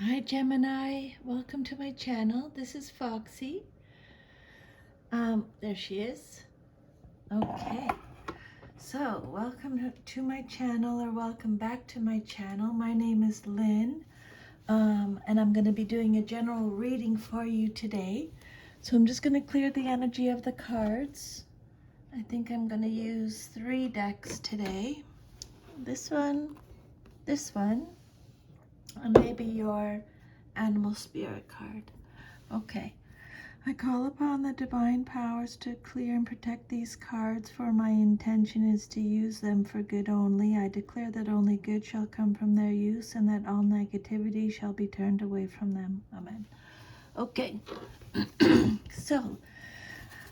Hi Gemini, welcome to my channel. This is Foxy. There she is. Okay, so welcome to my channel, or welcome back to my channel. My name is Lynn, and I'm going to be doing a general reading for you today. So I'm just going to clear the energy of the cards. I think I'm going to use 3 decks today. This one, and maybe your animal spirit card. Okay. I call upon the divine powers to clear and protect these cards, for my intention is to use them for good only. I declare that only good shall come from their use, and that all negativity shall be turned away from them. Amen. Okay. So,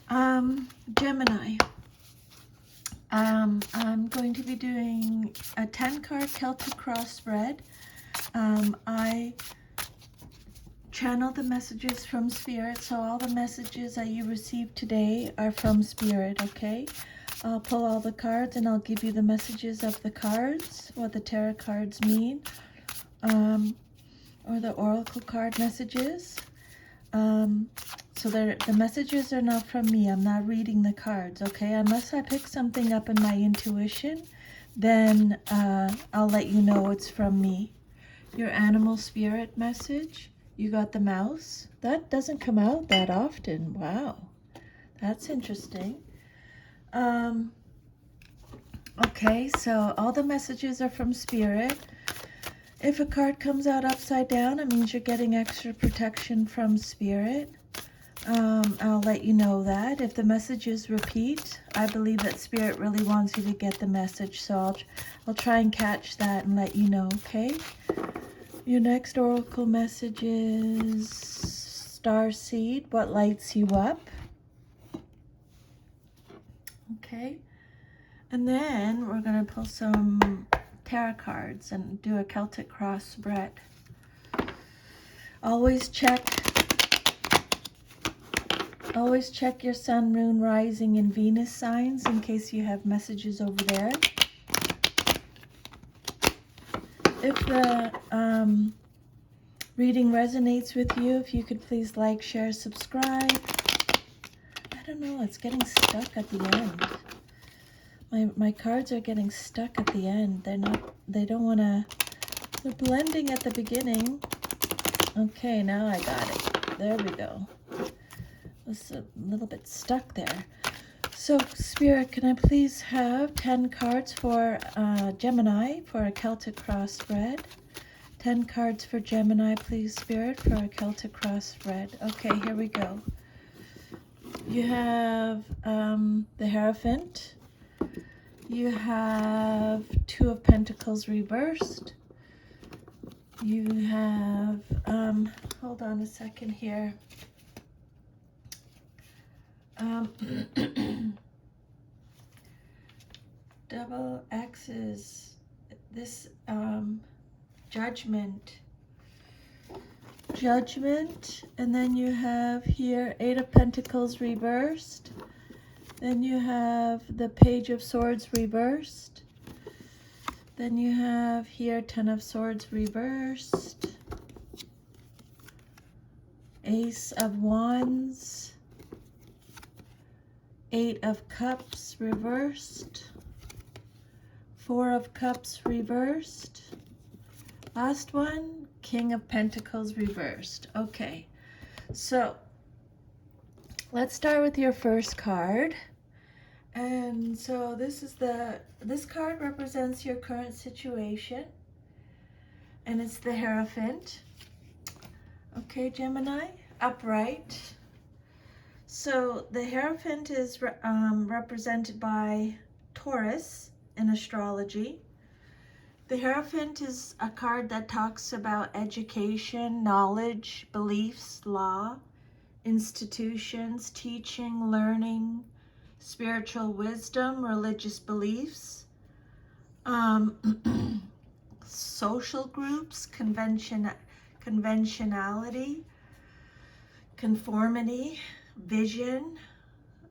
Gemini. I'm going to be doing a 10-card Celtic cross spread. I channel the messages from Spirit, so all the messages that you receive today are from Spirit, okay? I'll pull all the cards and I'll give you the messages of the cards, what the tarot cards mean, or the oracle card messages. So the messages are not from me. I'm not reading the cards, okay? Unless I pick something up in my intuition, then I'll let you know it's from me. Your animal spirit message. You got the mouse. That doesn't come out that often. Wow, that's interesting. Okay, so all the messages are from Spirit. If a card comes out upside down, it means you're getting extra protection from Spirit. I'll let you know that. If the messages repeat, I believe that Spirit really wants you to get the message, so I'll try and catch that and let you know, okay? Your next oracle message is Starseed. What lights you up? Okay. And then we're going to pull some tarot cards and do a Celtic cross spread. Always check your sun, moon, rising, and Venus signs in case you have messages over there. If the reading resonates with you, if you could please like, share, subscribe. I don't know, it's getting stuck at the end. My cards are getting stuck at the end. They don't want to, they're blending at the beginning. Okay, now I got it. There we go. It's a little bit stuck there. So, Spirit, can I please have 10 cards for Gemini for a Celtic cross spread? 10 cards for Gemini, please, Spirit, for a Celtic cross spread. Okay, here we go. You have the Hierophant. You have 2 of Pentacles reversed. You have, hold on a second here. Double X's, this Judgment, and then you have here 8 of Pentacles reversed. Then you have the Page of Swords reversed. Then you have here 10 of Swords reversed. Ace of Wands. 8 of Cups reversed. 4 of Cups reversed. Last one, King of Pentacles reversed. Okay, so let's start with your first card. And so this card represents your current situation, and it's the Hierophant. Okay, Gemini, upright. So the Hierophant is represented by Taurus in astrology. The Hierophant is a card that talks about education, knowledge, beliefs, law, institutions, teaching, learning, spiritual wisdom, religious beliefs, social groups, conventionality, conformity, vision.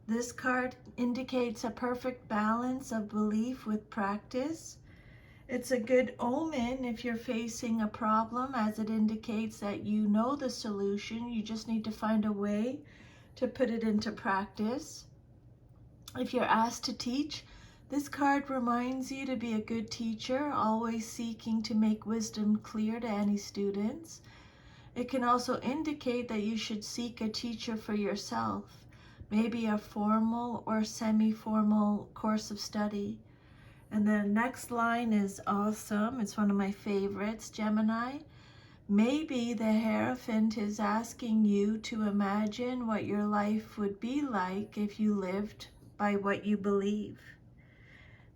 This card indicates a perfect balance of belief with practice. It's a good omen if you're facing a problem, as it indicates that you know the solution. You just need to find a way to put it into practice. If you're asked to teach, this card reminds you to be a good teacher, always seeking to make wisdom clear to any students. It can also indicate that you should seek a teacher for yourself, maybe a formal or semi-formal course of study. And the next line is awesome. It's one of my favorites, Gemini. Maybe the Hierophant is asking you to imagine what your life would be like if you lived by what you believe.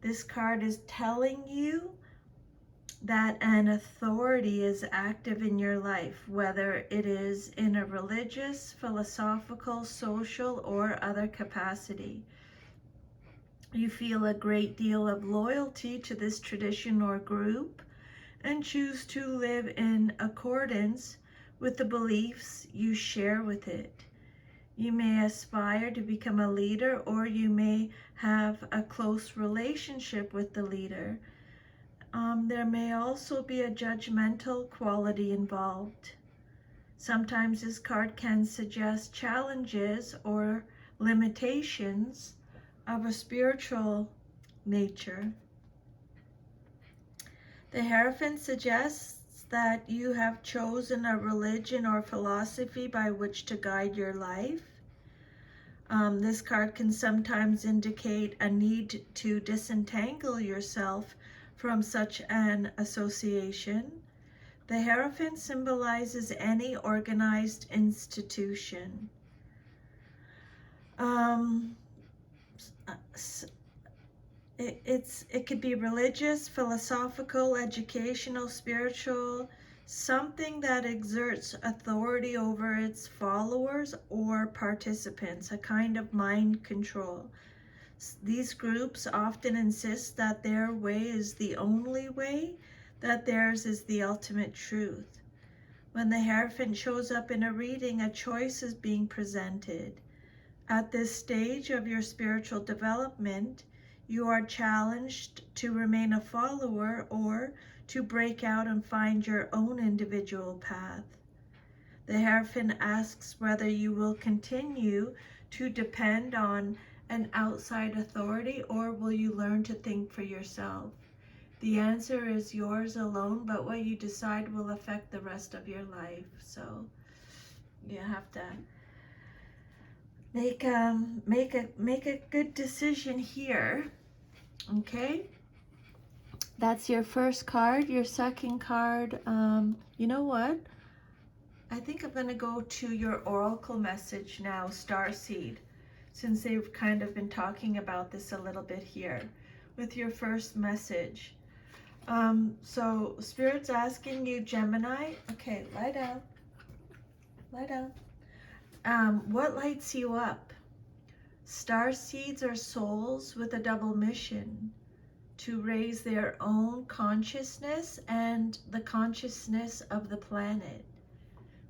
This card is telling you that an authority is active in your life, whether it is in a religious, philosophical, social, or other capacity. You feel a great deal of loyalty to this tradition or group and choose to live in accordance with the beliefs you share with it. You may aspire to become a leader, or you may have a close relationship with the leader. There may also be a judgmental quality involved. Sometimes this card can suggest challenges or limitations of a spiritual nature. The Hierophant suggests that you have chosen a religion or philosophy by which to guide your life. This card can sometimes indicate a need to disentangle yourself from such an association. The Hierophant symbolizes any organized institution. It could be religious, philosophical, educational, spiritual, something that exerts authority over its followers or participants, a kind of mind control. These groups often insist that their way is the only way, that theirs is the ultimate truth. When the Hierophant shows up in a reading, a choice is being presented. At this stage of your spiritual development, you are challenged to remain a follower or to break out and find your own individual path. The Hierophant asks whether you will continue to depend on an outside authority, or will you learn to think for yourself? The answer is yours alone, but what you decide will affect the rest of your life. So you have to make a good decision here. Okay, that's your first card. Your second card, you know what? I think I'm going to go to your oracle message now, Starseed, since they've kind of been talking about this a little bit here with your first message. So Spirit's asking you, Gemini, okay, lie down, lie down. What lights you up? Starseeds are souls with a double mission: to raise their own consciousness and the consciousness of the planet.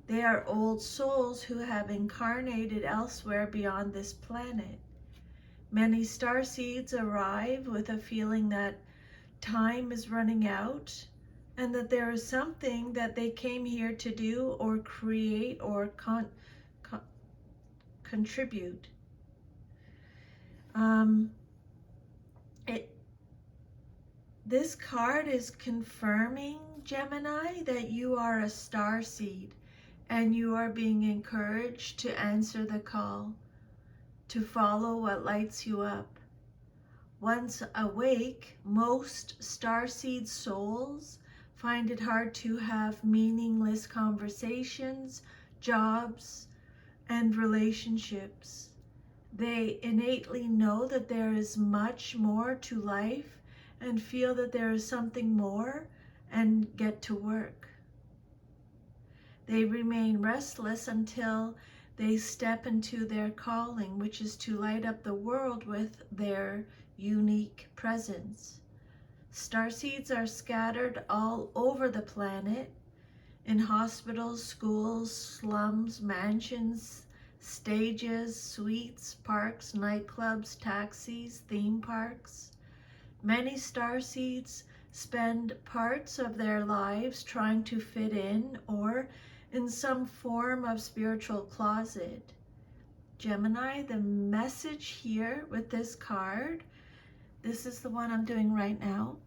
They are old souls who have incarnated elsewhere beyond this planet. Many starseeds arrive with a feeling that time is running out and that there is something that they came here to do or create or contribute. This card is confirming, Gemini, that you are a starseed and you are being encouraged to answer the call, to follow what lights you up. Once awake, most starseed souls find it hard to have meaningless conversations, jobs, and relationships. They innately know that there is much more to life and feel that there is something more and get to work. They remain restless until they step into their calling, which is to light up the world with their unique presence. Starseeds are scattered all over the planet, in hospitals, schools, slums, mansions, stages, suites, parks, nightclubs, taxis, theme parks. Many starseeds spend parts of their lives trying to fit in or in some form of spiritual closet. Gemini, the message here with this card, this is the one I'm doing right now.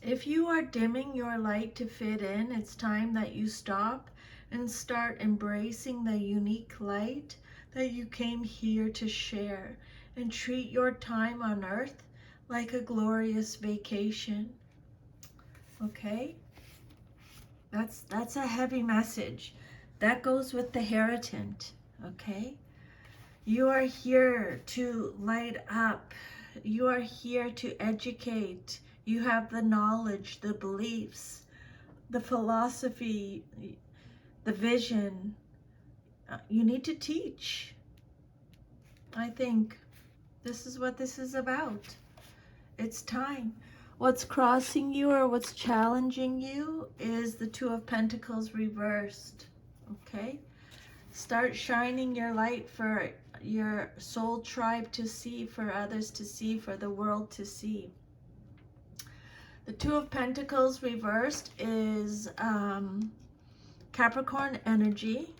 If you are dimming your light to fit in, it's time that you stop and start embracing the unique light that you came here to share, and treat your time on earth like a glorious vacation. Okay? That's a heavy message. That goes with the heritant. Okay? You are here to light up. You are here to educate. You have the knowledge, the beliefs, the philosophy, the vision. You need to teach. I think this is what this is about. It's time. What's crossing you or what's challenging you is the Two of Pentacles reversed. Okay? Start shining your light for your soul tribe to see, for others to see, for the world to see. The Two of Pentacles reversed is Capricorn energy.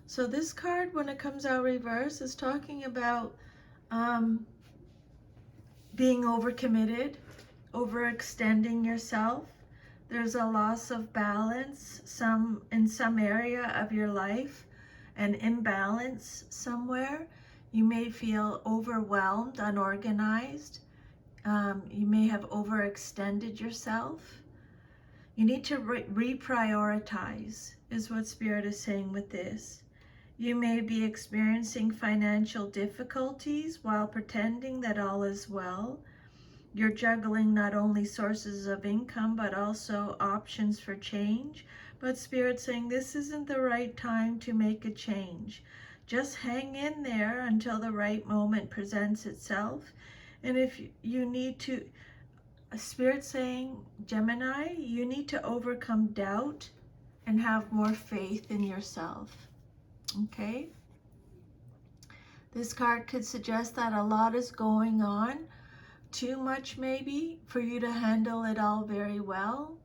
So this card, when it comes out reversed, is talking about being overcommitted, overextending yourself. There's a loss of balance in some area of your life, an imbalance somewhere. You may feel overwhelmed, unorganized. You may have overextended yourself. You need to reprioritize, is what Spirit is saying with this. You may be experiencing financial difficulties while pretending that all is well. You're juggling not only sources of income, but also options for change. But Spirit's saying this isn't the right time to make a change. Just hang in there until the right moment presents itself. And if you need to, Spirit's saying, Gemini, you need to overcome doubt and have more faith in yourself. Okay? This card could suggest that a lot is going on. Too much maybe for you to handle it all very well.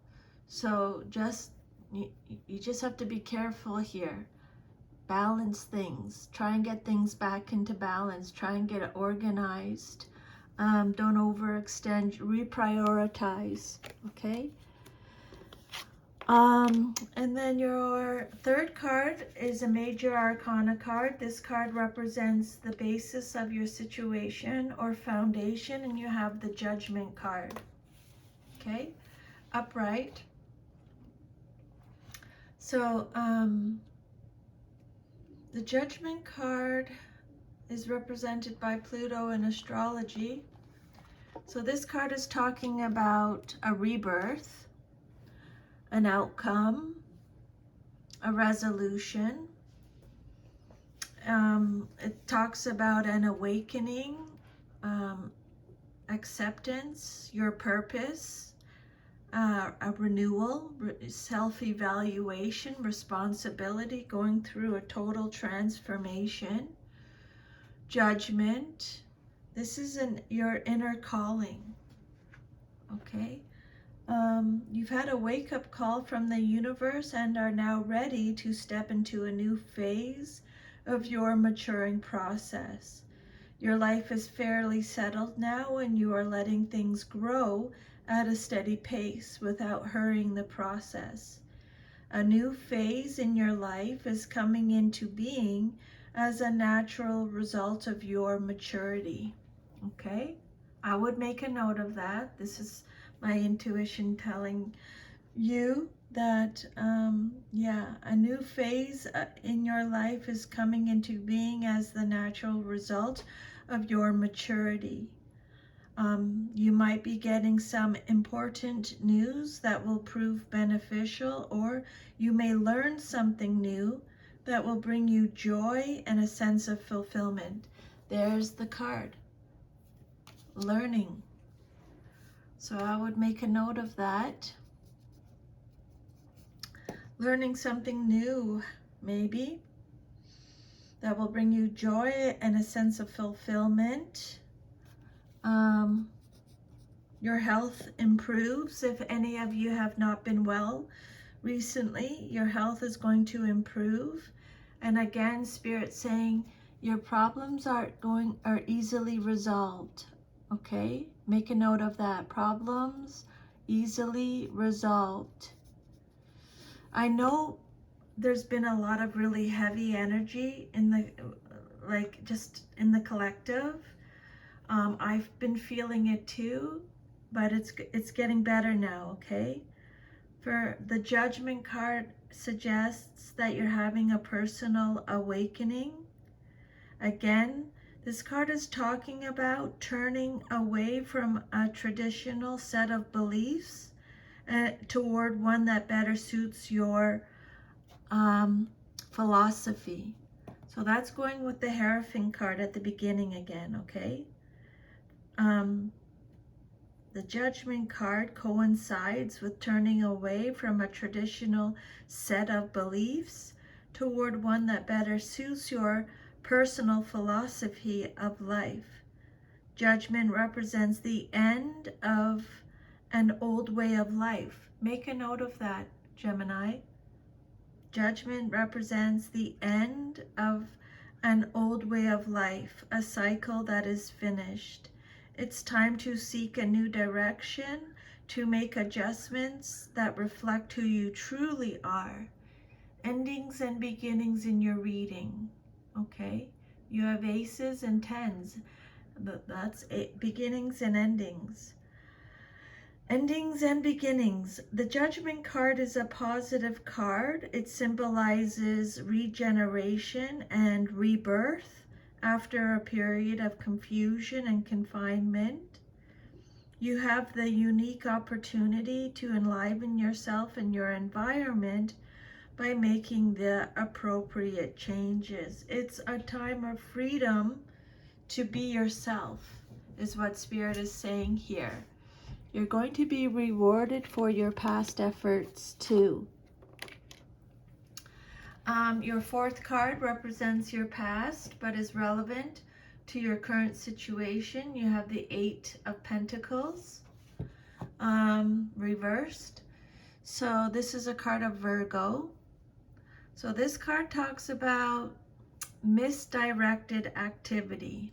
So you just have to be careful here. Balance things. Try and get things back into balance. Try and get it organized. Don't overextend. Reprioritize. Okay? And then your third card is a major arcana card. This card represents the basis of your situation or foundation, and you have the Judgment card. Okay? Upright. So, the Judgment card is represented by Pluto in astrology. So this card is talking about a rebirth, an outcome, a resolution. It talks about an awakening, acceptance, your purpose, a renewal, self-evaluation, responsibility, going through a total transformation, judgment. This is your inner calling. Okay? You've had a wake-up call from the universe and are now ready to step into a new phase of your maturing process. Your life is fairly settled now and you are letting things grow at a steady pace without hurrying the process. A new phase in your life is coming into being as a natural result of your maturity. Okay? I would make a note of that. This is my intuition telling you that, a new phase in your life is coming into being as the natural result of your maturity. You might be getting some important news that will prove beneficial, or you may learn something new that will bring you joy and a sense of fulfillment. There's the card. Learning. So I would make a note of that. Learning something new, maybe, that will bring you joy and a sense of fulfillment. Your health improves. If any of you have not been well recently, your health is going to improve. And again, Spirit saying your problems are easily resolved. Okay? Make a note of that. Problems easily resolved. I know there's been a lot of really heavy energy in the, like, just in the collective. I've been feeling it too, but it's getting better now, okay? For the Judgment card suggests that you're having a personal awakening. Again, this card is talking about turning away from a traditional set of beliefs toward one that better suits your philosophy. So that's going with the Hierophant card at the beginning again, okay? The Judgment card coincides with turning away from a traditional set of beliefs toward one that better suits your personal philosophy of life. Judgment represents the end of an old way of life. Make a note of that, Gemini. Judgment represents the end of an old way of life, a cycle that is finished. It's time to seek a new direction, to make adjustments that reflect who you truly are. Endings and beginnings in your reading, okay? You have aces and tens. That's beginnings and endings. Endings and beginnings. The Judgment card is a positive card. It symbolizes regeneration and rebirth after a period of confusion and confinement. You have the unique opportunity to enliven yourself and your environment by making the appropriate changes. It's a time of freedom to be yourself, is what Spirit is saying here. You're going to be rewarded for your past efforts too. Your fourth card represents your past but is relevant to your current situation. You have the Eight of Pentacles reversed. So this is a card of Virgo. So this card talks about misdirected activity.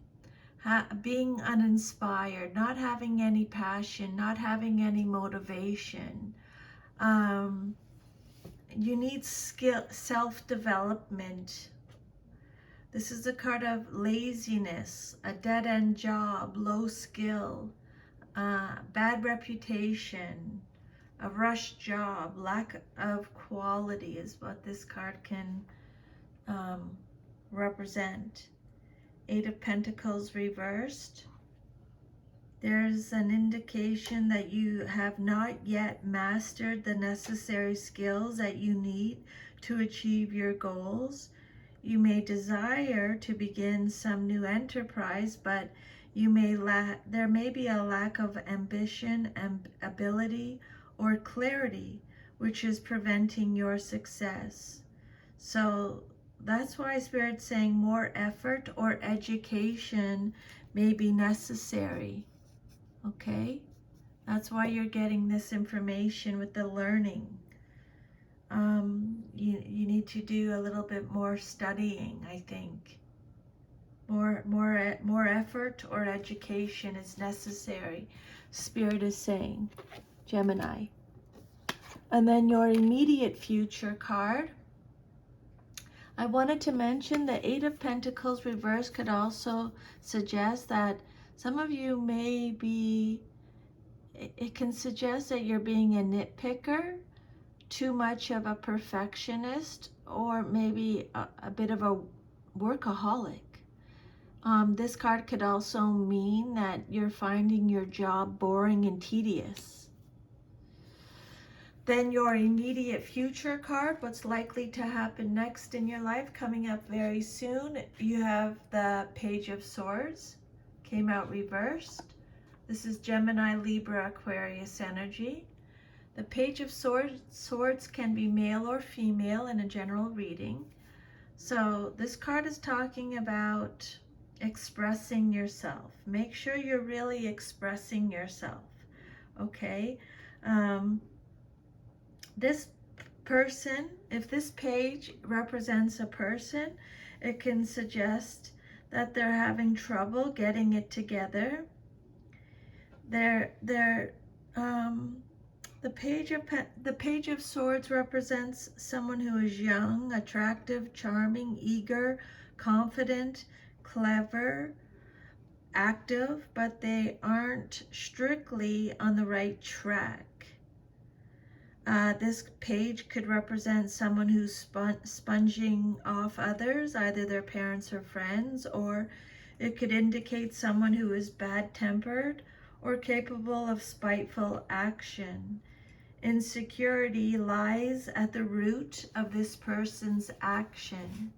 Being uninspired, not having any passion, not having any motivation. You need skill, self-development. This is a card of laziness, a dead-end job, low skill, bad reputation, a rushed job, lack of quality is what this card can represent. Eight of Pentacles reversed. There's an indication that you have not yet mastered the necessary skills that you need to achieve your goals. You may desire to begin some new enterprise, but there may be a lack of ambition and ability or clarity, which is preventing your success. So that's why Spirit's saying more effort or education may be necessary. Okay? That's why you're getting this information with the learning. You need to do a little bit more studying, I think. More effort or education is necessary, Spirit is saying, Gemini. And then your immediate future card. I wanted to mention the Eight of Pentacles reverse could also suggest that some of you may be, it can suggest that you're being a nitpicker, too much of a perfectionist, or maybe a bit of a workaholic. This card could also mean that you're finding your job boring and tedious. Then your immediate future card, what's likely to happen next in your life, coming up very soon. You have the Page of Swords, came out reversed. This is Gemini, Libra, Aquarius energy. The Page of Swords can be male or female in a general reading. So this card is talking about expressing yourself. Make sure you're really expressing yourself. okay? This person, if this page represents a person, it can suggest that they're having trouble getting it together. The Page of Swords represents someone who is young, attractive, charming, eager, confident, clever, active, but they aren't strictly on the right track. This page could represent someone who's sponging off others, either their parents or friends, or it could indicate someone who is bad-tempered or capable of spiteful action. Insecurity lies at the root of this person's action.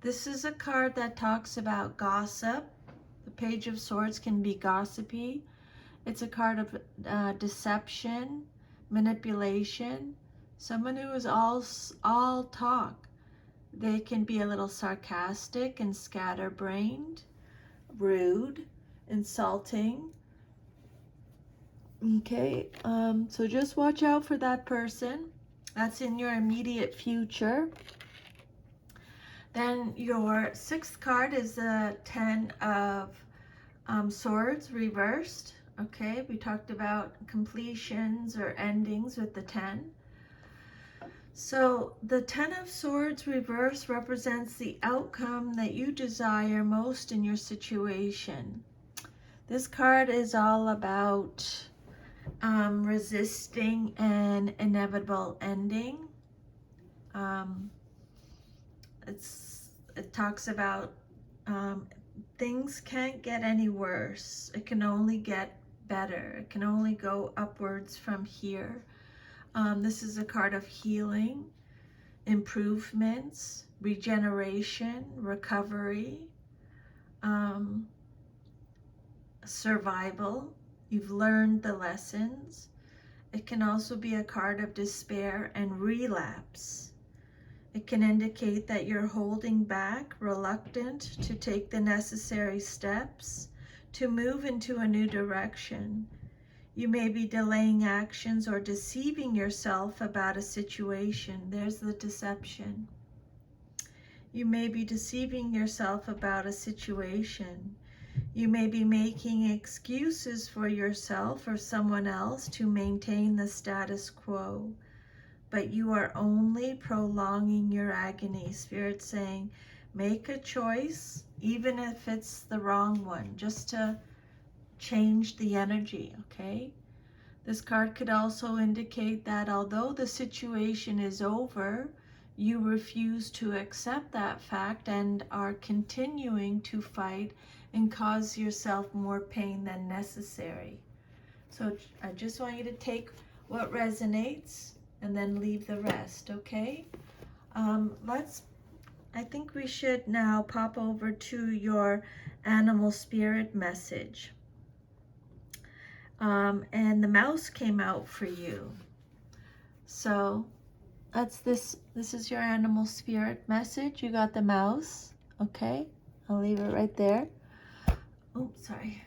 This is a card that talks about gossip. The Page of Swords can be gossipy. It's a card of deception, manipulation, someone who is all talk. They can be a little sarcastic and scatterbrained, rude, insulting. Okay, so just watch out for that person. That's in your immediate future. Then your sixth card is the Ten of Swords reversed. Okay, we talked about completions or endings with the 10. So the Ten of Swords reverse represents the outcome that you desire most in your situation. This card is all about resisting an inevitable ending. It talks about things can't get any worse. It can only get better. It can only go upwards from here. This is a card of healing, improvements, regeneration, recovery, survival. You've learned the lessons. It can also be a card of despair and relapse. It can indicate that you're holding back, reluctant to take the necessary steps to move into a new direction. You may be delaying actions or deceiving yourself about a situation. There's the deception. You may be deceiving yourself about a situation. You may be making excuses for yourself or someone else to maintain the status quo, but you are only prolonging your agony. Spirit's saying, make a choice, even if it's the wrong one, just to change the energy, okay? This card could also indicate that although the situation is over, you refuse to accept that fact and are continuing to fight and cause yourself more pain than necessary. So I just want you to take what resonates and then leave the rest, okay? I think we should now pop over to your animal spirit message. And the mouse came out for you. So this is your animal spirit message. You got the mouse, okay? I'll leave it right there. Oh, sorry.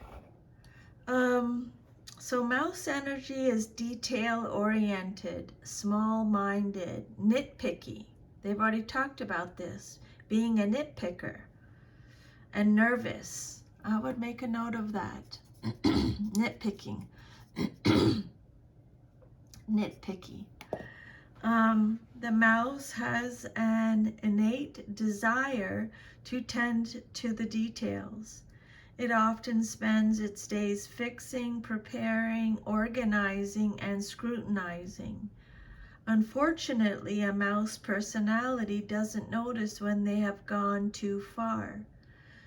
So mouse energy is detail-oriented, small-minded, nitpicky. They've already talked about this, being a nitpicker, and nervous. I would make a note of that. Nitpicking. Nitpicky. The mouse has an innate desire to tend to the details. It often spends its days fixing, preparing, organizing, and scrutinizing. Unfortunately, a mouse personality doesn't notice when they have gone too far.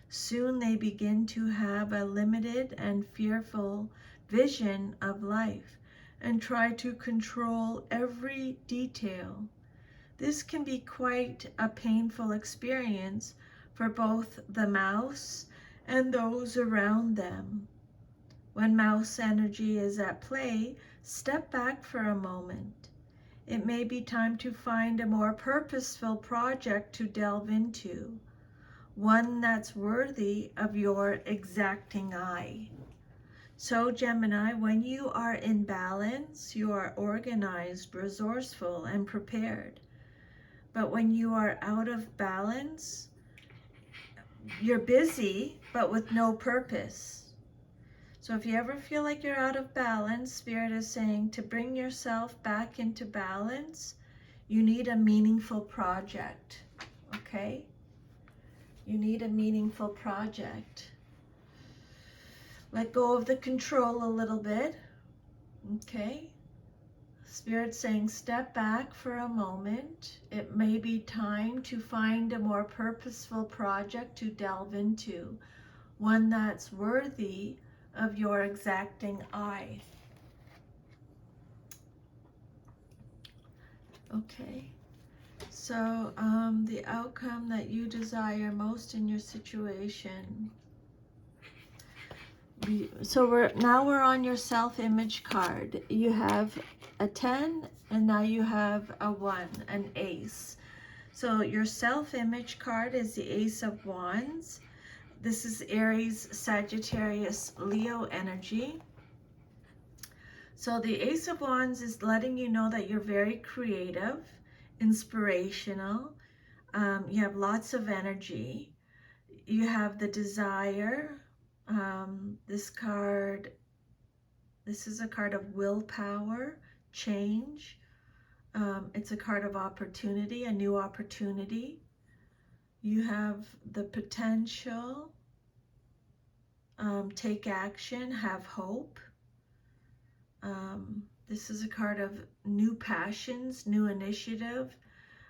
Soon they begin to have a limited and fearful vision of life and try to control every detail. This can be quite a painful experience for both the mouse and those around them. When mouse energy is at play, step back for a moment. It may be time to find a more purposeful project to delve into, one that's worthy of your exacting eye. So Gemini, when you are in balance, you are organized, resourceful, and prepared. But when you are out of balance, you're busy, but with no purpose. So if you ever feel like you're out of balance, Spirit is saying to bring yourself back into balance, you need a meaningful project, okay? You need a meaningful project. Let go of the control a little bit, okay? Spirit saying step back for a moment. It may be time to find a more purposeful project to delve into, one that's worthy of your exacting eye. Okay, so the outcome that you desire most in your situation. So we're on your self-image card. You have a 10 and now you have a 1, an ace. So your self-image card is the Ace of Wands. This is Aries, Sagittarius, Leo energy. So the Ace of Wands is letting you know that you're very creative, inspirational. You have lots of energy. You have the desire. This card, this is a card of willpower, change. It's a card of opportunity, a new opportunity. You have the potential, take action, have hope. This is a card of new passions, new initiative,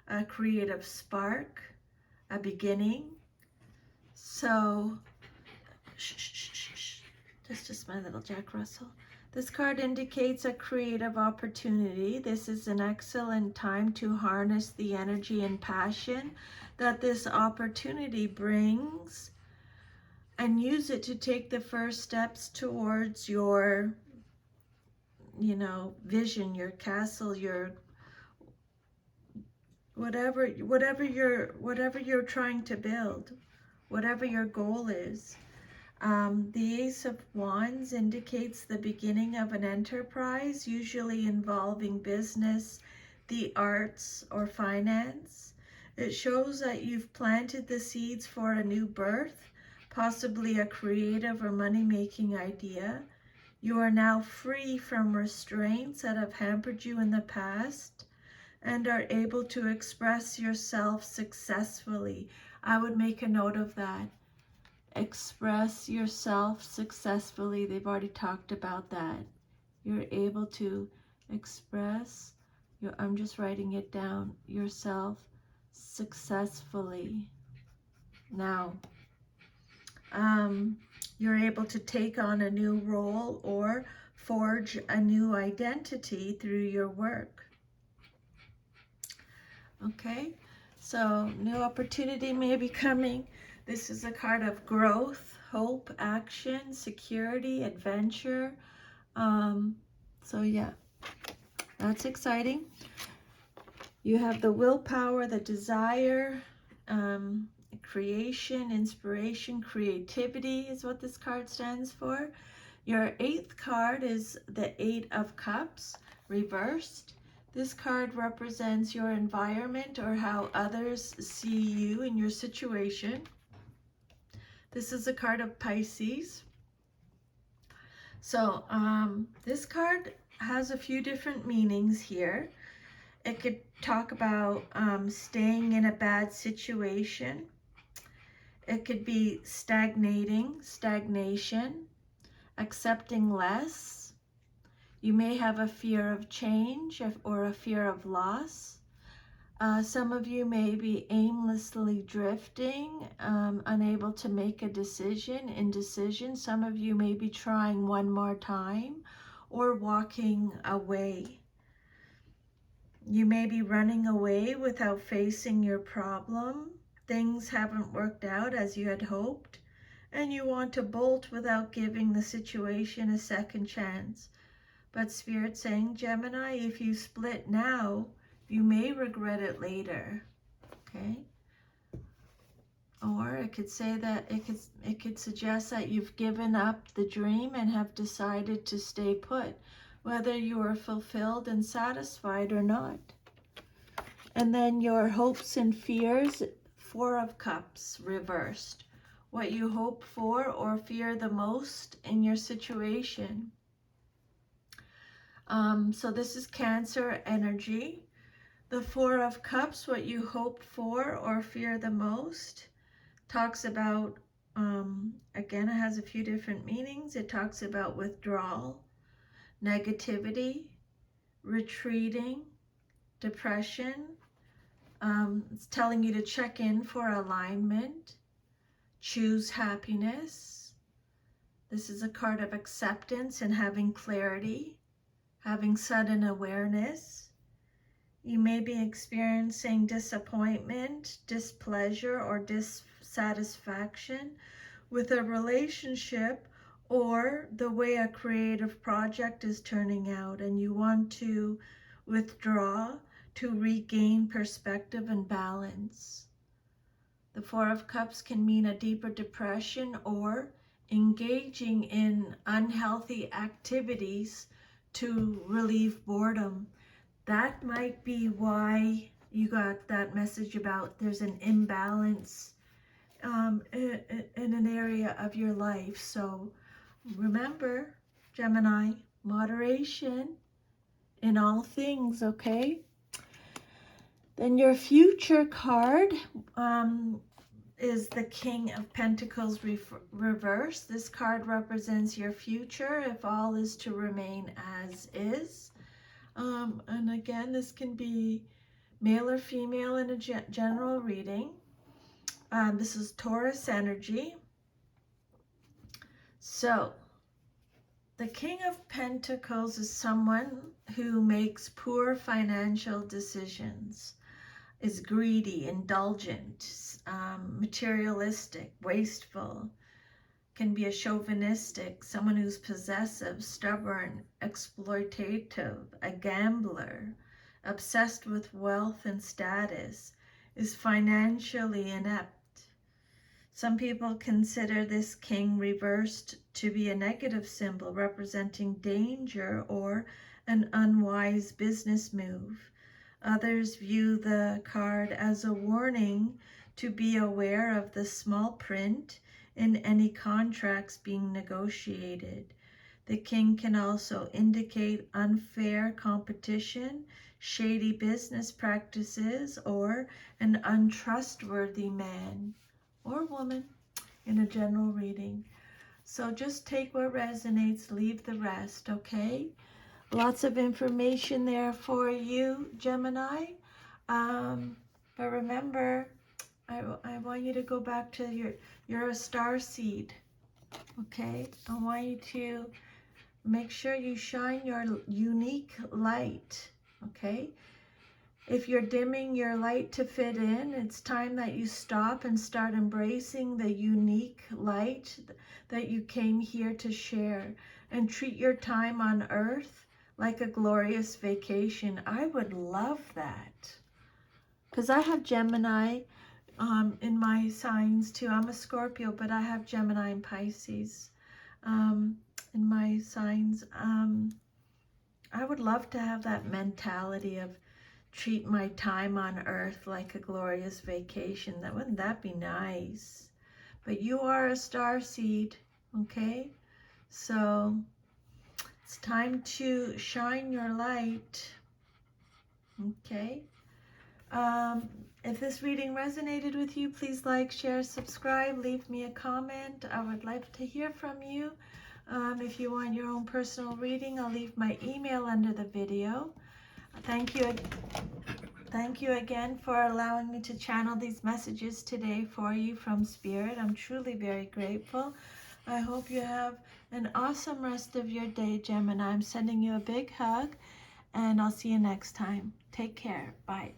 a creative spark, a beginning. So, that's just my little Jack Russell. This card indicates a creative opportunity. This is an excellent time to harness the energy and passion that this opportunity brings and use it to take the first steps towards your, vision, your castle, your whatever you're trying to build, whatever your goal is. The Ace of Wands indicates the beginning of an enterprise, usually involving business, the arts, or finance. It shows that you've planted the seeds for a new birth, possibly a creative or money-making idea. You are now free from restraints that have hampered you in the past and are able to express yourself successfully. I would make a note of that. Express yourself successfully. They've already talked about that. You're able to express I'm just writing it down, yourself successfully. Now, you're able to take on a new role or forge a new identity through your work. Okay, so new opportunity may be coming. This is a card of growth, hope, action, security, adventure. So yeah, that's exciting. You have the willpower, the desire, creation, inspiration, creativity is what this card stands for. Your 8th card is the 8 of Cups, reversed. This card represents your environment or how others see you in your situation. This is a card of Pisces. So this card has a few different meanings here. It could talk about staying in a bad situation. It could be stagnating, stagnation, accepting less. You may have a fear of change or a fear of loss. Some of you may be aimlessly drifting, unable to make a decision, indecision. Some of you may be trying one more time or walking away. You may be running away without facing your problem. Things haven't worked out as you had hoped, and you want to bolt without giving the situation a second chance. But Spirit's saying, Gemini, if you split now, you may regret it later. Okay? Or it could say that it could suggest that you've given up the dream and have decided to stay put, whether you are fulfilled and satisfied or not. And then your hopes and fears, Four of Cups reversed. What you hope for or fear the most in your situation. So this is Cancer energy. The Four of Cups, what you hoped for or fear the most, talks about, again, it has a few different meanings. It talks about withdrawal, negativity, retreating, depression. It's telling you to check in for alignment, choose happiness. This is a card of acceptance and having clarity, having sudden awareness. You may be experiencing disappointment, displeasure, or dissatisfaction with a relationship or the way a creative project is turning out, and you want to withdraw to regain perspective and balance. The Four of Cups can mean a deeper depression or engaging in unhealthy activities to relieve boredom. That might be why you got that message about there's an imbalance in an area of your life. So remember, Gemini, moderation in all things, okay? Then your future card is the King of Pentacles reverse. This card represents your future if all is to remain as is. And again, this can be male or female in a general reading. This is Taurus energy. So, the King of Pentacles is someone who makes poor financial decisions, is greedy, indulgent, materialistic, wasteful, can be a chauvinistic, someone who's possessive, stubborn, exploitative, a gambler, obsessed with wealth and status, is financially inept. Some people consider this king reversed to be a negative symbol representing danger or an unwise business move. Others view the card as a warning to be aware of the small print in any contracts being negotiated. The king can also indicate unfair competition, shady business practices, or an untrustworthy man or woman in a general reading. So just take what resonates, leave the rest, okay? Lots of information there for you, Gemini. But remember, I want you to go back to you're a star seed, okay? I want you to make sure you shine your unique light, okay? If you're dimming your light to fit in, it's time that you stop and start embracing the unique light that you came here to share, and treat your time on earth like a glorious vacation. I would love that, because I have Gemini in my signs too. I'm a Scorpio, but I have Gemini and Pisces in my signs. I would love to have that mentality of treat my time on earth like a glorious vacation. Wouldn't that be nice? But you are a star seed, okay? So it's time to shine your light, okay? If this reading resonated with you, please like, share, subscribe, leave me a comment. I would like to hear from you. If you want your own personal reading, I'll leave my email under the video. Thank you again for allowing me to channel these messages today for you from Spirit. I'm truly very grateful. I hope you have an awesome rest of your day, Gemini. I'm sending you a big hug, and I'll see you next time. Take care. Bye.